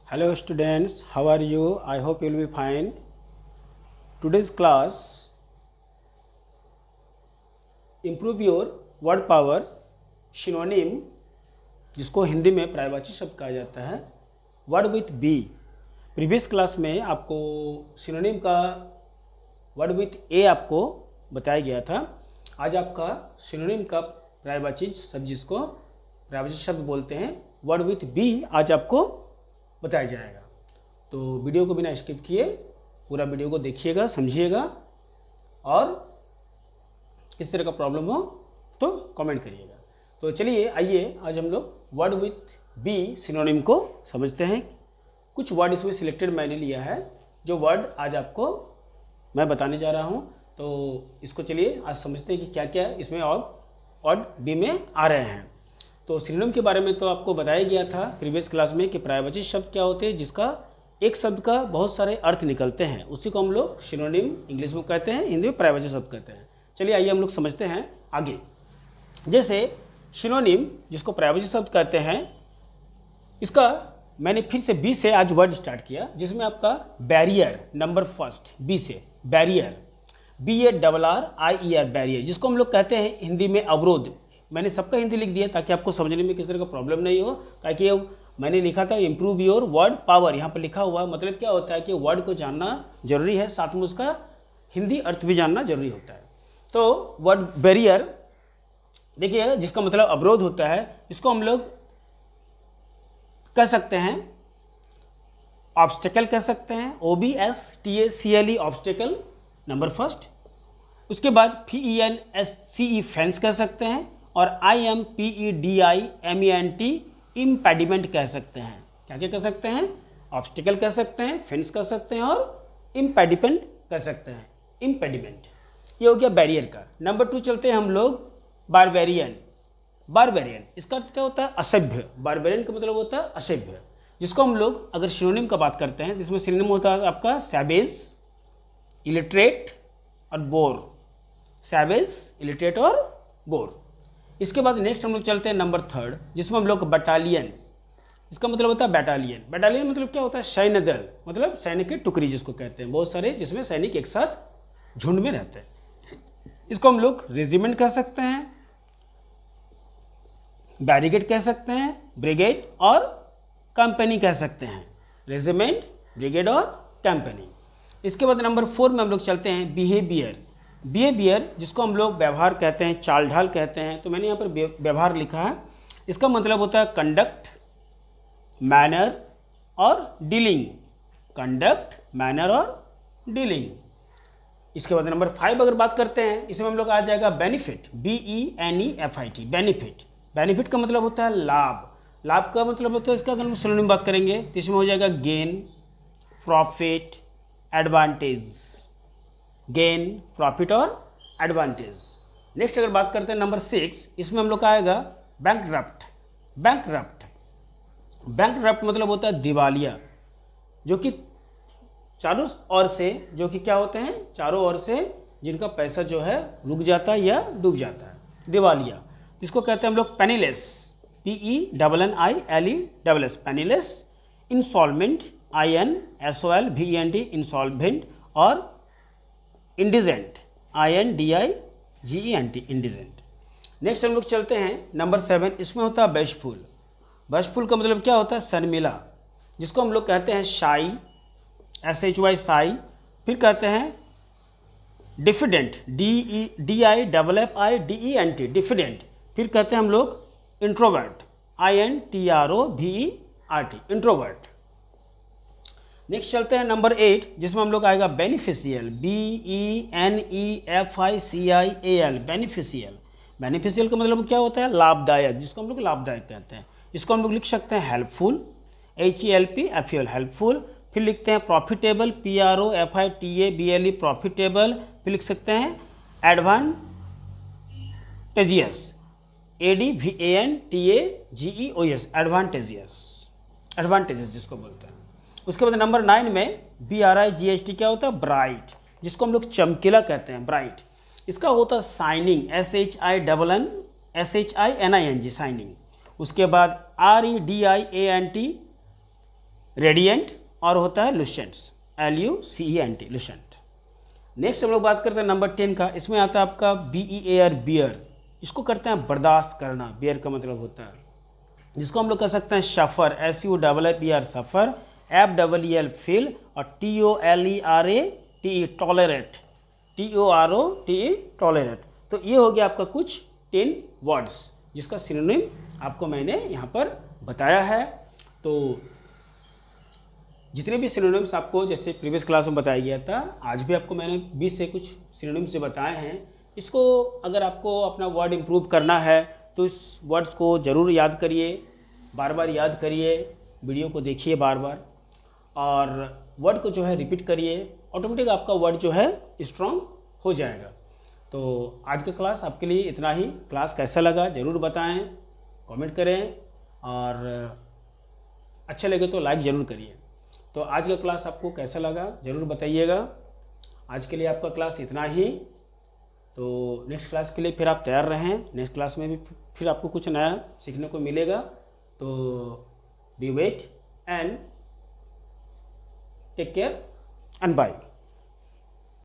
Hello students, how are you? I hope you will be fine. Today's class improve your word power synonym जिसको हिंदी में पर्यायवाची शब्द कहा जाता है word with B. Previous class में आपको सिनोनिम का वर्ड विथ ए आपको बताया गया था। आज आपका सिनोनिम का पर्यायवाची शब्द जिसको पर्यायवाची शब्द बोलते हैं वर्ड विथ बी आज आपको बताया जाएगा। तो वीडियो को बिना स्किप किए पूरा वीडियो को देखिएगा, समझिएगा और किस तरह का प्रॉब्लम हो तो कमेंट करिएगा। तो चलिए आइए आज हम लोग वर्ड विथ बी सिनोनिम को समझते हैं। कुछ वर्ड इसमें सिलेक्टेड मैंने लिया है जो वर्ड आज आपको मैं बताने जा रहा हूँ। तो इसको चलिए आज समझते हैं कि क्या क्या इसमें और वर्ड बी में आ रहे हैं। तो सिनोनिम के बारे में तो आपको बताया गया था प्रीवियस क्लास में कि पर्यायवाची शब्द क्या होते हैं जिसका एक शब्द का बहुत सारे अर्थ निकलते हैं, उसी को हम लोग सिनोनिम इंग्लिश में कहते हैं, हिंदी में पर्यायवाची शब्द कहते हैं। चलिए आइए हम लोग समझते हैं आगे। जैसे सिनोनिम जिसको पर्यायवाची शब्द कहते हैं, इसका मैंने फिर से बी से आज वर्ड स्टार्ट किया जिसमें आपका बैरियर नंबर फर्स्ट बी से बैरियर BARRIER बैरियर जिसको हम लोग कहते हैं हिंदी में अवरोध। मैंने सबका हिंदी लिख दिया ताकि आपको समझने में किस तरह का प्रॉब्लम नहीं हो, ताकि मैंने लिखा था इम्प्रूव योर वर्ड पावर, यहाँ पर लिखा हुआ मतलब क्या होता है कि वर्ड को जानना जरूरी है, साथ में उसका हिंदी अर्थ भी जानना जरूरी होता है। तो वर्ड बैरियर देखिए जिसका मतलब अवरोध होता है, इसको हम लोग कह सकते हैं ऑब्स्टेकल कह सकते हैं, OBSTACLE ऑब्स्टेकल नंबर फर्स्ट। उसके बाद FENSCE फेंस कह सकते हैं और IMPEDIMENT इम्पेडिमेंट कह सकते हैं। क्या क्या कह सकते हैं? ऑब्स्टिकल कह सकते हैं, फेंस कह सकते हैं और इम्पेडिमेंट कह सकते हैं। इम्पेडिमेंट ये हो गया बैरियर का। नंबर 2 चलते हैं हम लोग बारबेरियन। बारबेरियन इसका अर्थ क्या होता है? असभ्य। बारबेरियन का मतलब होता है असभ्य, जिसको हम लोग अगर सिनोनिम का बात करते हैं जिसमें सिनोनिम होता है आपका सैवेज, इलिटरेट और बोर। सैवेज, इलिटरेट और बोर। इसके बाद नेक्स्ट हम लोग चलते हैं नंबर 3 जिसमें हम लोग बटालियन। इसका मतलब होता है बैटालियन। बैटालियन मतलब क्या होता है? सैन्य दल, मतलब सैनिक की टुकड़ी जिसको कहते हैं, बहुत सारे जिसमें सैनिक एक साथ झुंड में रहते हैं। इसको हम लोग रेजिमेंट कह सकते हैं, बैरिगेड कह सकते हैं, ब्रिगेड और कंपनी कह सकते हैं। रेजिमेंट, ब्रिगेड और कंपनी। इसके बाद नंबर 4 में हम लोग चलते हैं बिहेवियर। बिहेवियर जिसको हम लोग व्यवहार कहते हैं, चाल ढाल कहते हैं। तो मैंने यहाँ पर व्यवहार लिखा है, इसका मतलब होता है कंडक्ट, मैनर और डीलिंग। कंडक्ट, मैनर और डीलिंग। इसके बाद नंबर 5 अगर बात करते हैं, इसमें हम लोग आ जाएगा बेनिफिट, BENEFIT बेनिफिट। बेनिफिट का मतलब होता है लाभ। लाभ का मतलब होता है, इसका अगर हम सिनोनिम बात करेंगे तो इसमें हो जाएगा gain, profit, advantage. Gain, profit और एडवांटेज। नेक्स्ट अगर बात करते हैं नंबर 6, इसमें हम लोग का आएगा बैंकरप्ट। बैंकरप्ट, बैंकरप्ट मतलब होता है दिवालिया, जो कि चारों ओर से, जो कि क्या होते हैं, चारों ओर से जिनका पैसा जो है रुक जाता है या डूब जाता है, दिवालिया। जिसको कहते हैं हम लोग penniless, PENNILESS penniless. Insolvent, INSOLVENT insolvent और इंडिजेंट, INDIGENT इंडिजेंट। नेक्स्ट हम लोग चलते हैं नंबर 7, इसमें होता है बैशफुल। बैशफुल का मतलब क्या होता है? शर्मिला, जिसको हम लोग कहते हैं शाई, SHY शाई। फिर कहते हैं डिफिडेंट, DIFFIDENT डिफिडेंट। फिर कहते हैं हम लोग इंट्रोवर्ट, INTROVERT इंट्रोवर्ट। नेक्स्ट चलते हैं नंबर 8 जिसमें हम लोग आएगा बेनिफिशियल, BENEFICIAL बेनिफिशियल। बेनिफिशियल का मतलब क्या होता है? लाभदायक, जिसको हम लोग लाभदायक कहते हैं। इसको हम लोग लिख सकते हैं हेल्पफुल, HELPFUL हेल्पफुल। फिर लिखते हैं प्रॉफिटेबल, PROFITABLE प्रॉफिटेबल। फिर लिख सकते हैं एडवांटेजियस, ADVANTAGEOS एडवांटेजियस, एडवांटेजेस जिसको बोलते हैं। उसके बाद नंबर 9 में BRIGHT क्या होता है? ब्राइट, जिसको हम लोग चमकीला कहते हैं, ब्राइट। इसका होता है शाइनिंग, SHINNING शाइनिंग। उसके बाद REDIANT रेडिएंट और होता है लुसेंट्स, LUCENT, लुसेंट। नेक्स्ट हम लोग बात करते हैं नंबर 10 का। इसमें आता है आपका BEAR, बियर। इसको करते हैं बर्दाश्त करना, बियर का मतलब होता है, जिसको हम लोग कर सकते हैं सफ़र, SUFFER, सफ़र, FEEL, फील, और TOLERATE, टॉलरेट, TOROTE, टॉलरेट। तो ये हो गया आपका कुछ 10 वर्ड्स जिसका सिनोनिम आपको मैंने यहाँ पर बताया है। तो जितने भी सिनोनिम्स आपको जैसे प्रीवियस क्लास में बताया गया था, आज भी आपको मैंने 20 से कुछ सिनोनिम्स से बताए हैं। इसको अगर आपको अपना वर्ड इम्प्रूव करना है तो इस वर्ड्स को ज़रूर याद करिए, बार बार याद करिए, वीडियो को देखिए बार बार, और वर्ड को जो है रिपीट करिए, ऑटोमेटिक आपका वर्ड जो है स्ट्रॉन्ग हो जाएगा। तो आज का क्लास आपके लिए इतना ही। क्लास कैसा लगा ज़रूर बताएं, कमेंट करें, और अच्छा लगे तो लाइक ज़रूर करिए। तो आज का क्लास आपको कैसा लगा ज़रूर बताइएगा। आज के लिए आपका क्लास इतना ही। तो नेक्स्ट क्लास के लिए फिर आप तैयार रहें। नेक्स्ट क्लास में भी फिर आपको कुछ नया सीखने को मिलेगा। तो be wait and take care and bye.